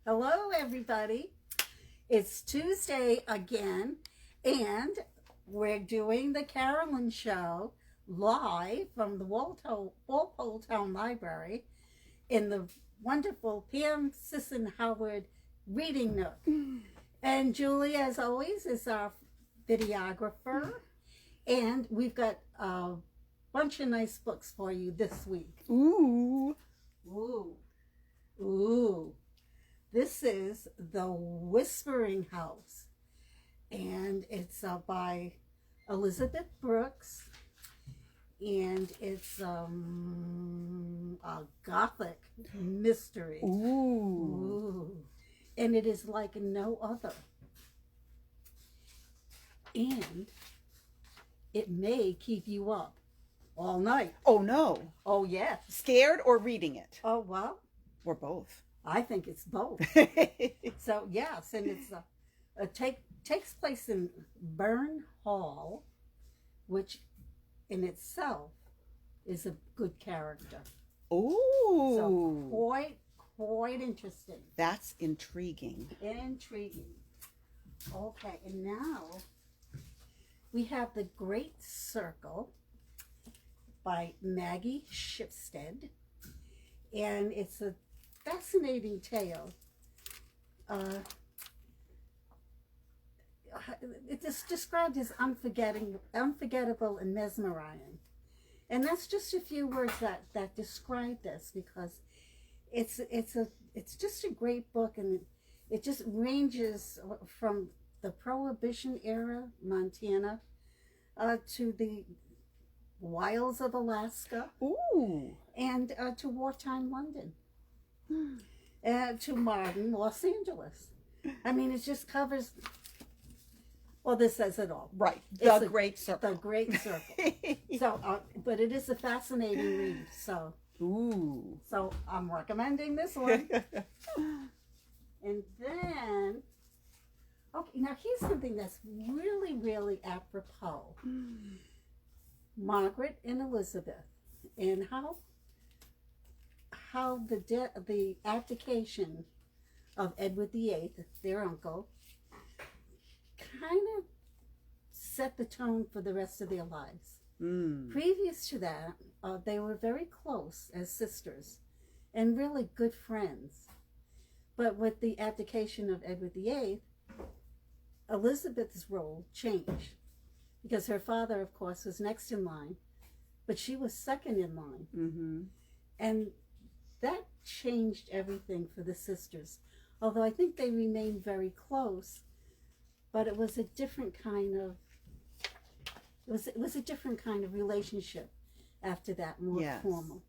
Hello, everybody. It's Tuesday again, and we're doing the Carolyn Show live from the Walpole Town Library in the wonderful Pam Sisson Howard Reading Nook. And Julie, as always, is our videographer, and we've got a bunch of nice books for you this week. Ooh. Ooh. Ooh. This is The Whispering House, and it's by Elizabeth Brooks, and it's a gothic mystery. Ooh. Ooh. And it is like no other. And it may keep you up all night. Oh, no. Oh, yes. Scared or reading it? Oh, well, Or both. I think it's both. So, yes, and it's takes place in Burn Hall, which in itself is a good character. Ooh. So quite interesting. That's intriguing. Intriguing. Okay, and now we have The Great Circle by Maggie Shipstead, and it's a fascinating tale. It's described as unforgettable and mesmerizing. And that's just a few words that describe this, because it's just a great book, and it just ranges from the Prohibition era Montana to the wilds of Alaska. Ooh. And to wartime London. To modern Los Angeles. I mean, it just covers. Well, this says it all. Right. The Great Circle. The Great Circle. So, but it is a fascinating read. So, Ooh. So I'm recommending this one. And then, okay, now here's something that's really, really apropos. Margaret and Elizabeth, and how the abdication of Edward VIII, their uncle, kind of set the tone for the rest of their lives. Previous to that, they were very close as sisters and really good friends. But with the abdication of Edward VIII, Elizabeth's role changed, because her father, of course, was next in line, but she was second in line. Mm-hmm. And that changed everything for the sisters. Although I think they remained very close, but it was a different kind of relationship after that, more formal.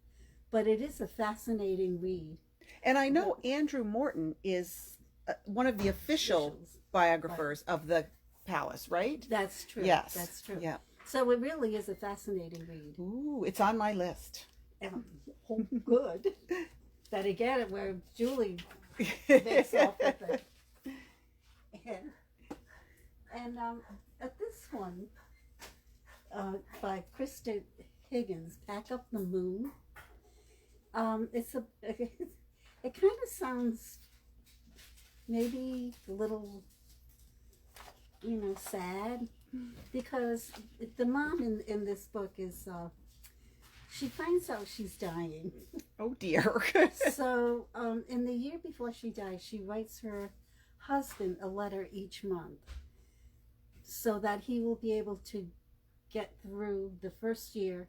But it is a fascinating read. And I know Andrew Morton is one of the official biographers of the palace, right? That's true. Yes. That's true. Yeah. So it really is a fascinating read. Ooh, it's on my list. Good. Better get it where Julie makes off with it. And this one by Krista Higgins, Pack Up the Moon. It kind of sounds maybe a little, sad, because the mom in this book is, she finds out she's dying. Oh dear. So in the year before she dies, she writes her husband a letter each month so that he will be able to get through the first year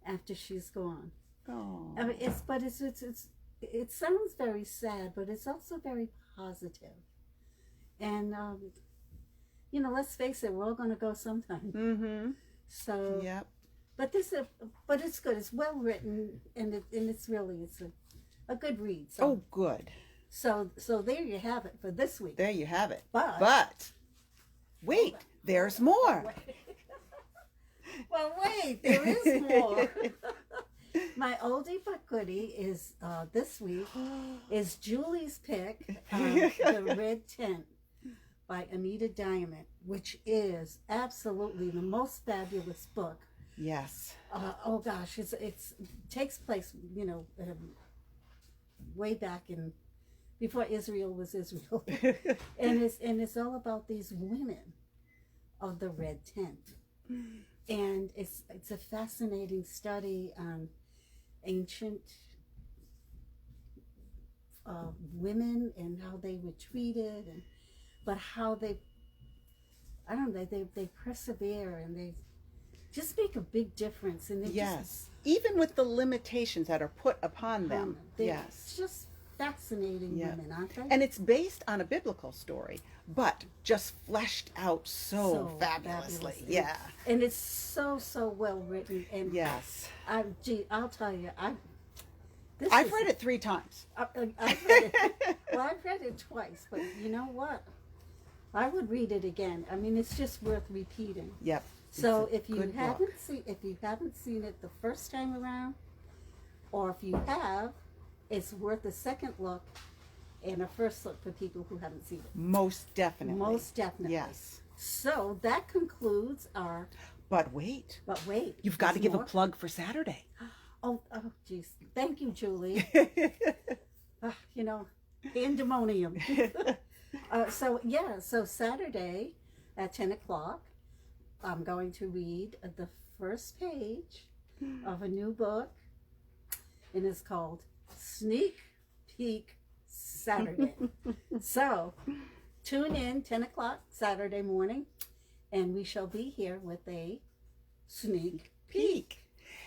after she's gone. Oh. I mean, it sounds very sad, but it's also very positive. And let's face it, we're all going to go sometime. Mm-hmm. So, yep. But it's good. It's well written, and it's a good read. So, Oh, good. So there you have it for this week. There you have it. But wait, there's more. Well, wait, there is more. My oldie but goodie is this week is Julie's pick, The Red Tent by Anita Diamond, which is absolutely the most fabulous book. Yes. Oh gosh, it takes place, way back in before Israel was Israel. and it's all about these women of the red tent. And it's a fascinating study on ancient women and how they were treated, but how they persevere, and they just make a big difference. And yes, even with the limitations that are put upon them. Yes, just fascinating women, aren't they? And it's based on a biblical story, but just fleshed out so fabulously. Yeah, and it's so well written. And yes, I'll tell you, I've read it 3 times. I've read it. Well, I've read it twice, but you know what? I would read it again. I mean, it's just worth repeating. Yep. So if you haven't seen it the first time around, or if you have, it's worth a second look and a first look for people who haven't seen it. Most definitely. Most definitely. Yes. So that concludes our. But wait. You've got to give a plug for Saturday. Oh, geez. Thank you, Julie. Pandemonium. So Saturday at 10 o'clock, I'm going to read the first page of a new book, and it's called Sneak Peek Saturday. So tune in 10 o'clock Saturday morning, and we shall be here with a sneak peek.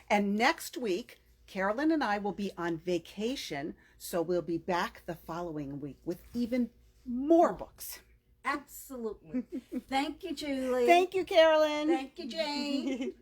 And next week, Carolyn and I will be on vacation, so we'll be back the following week with even more books. Absolutely. Thank you, Julie. Thank you, Carolyn. Thank you, Jane.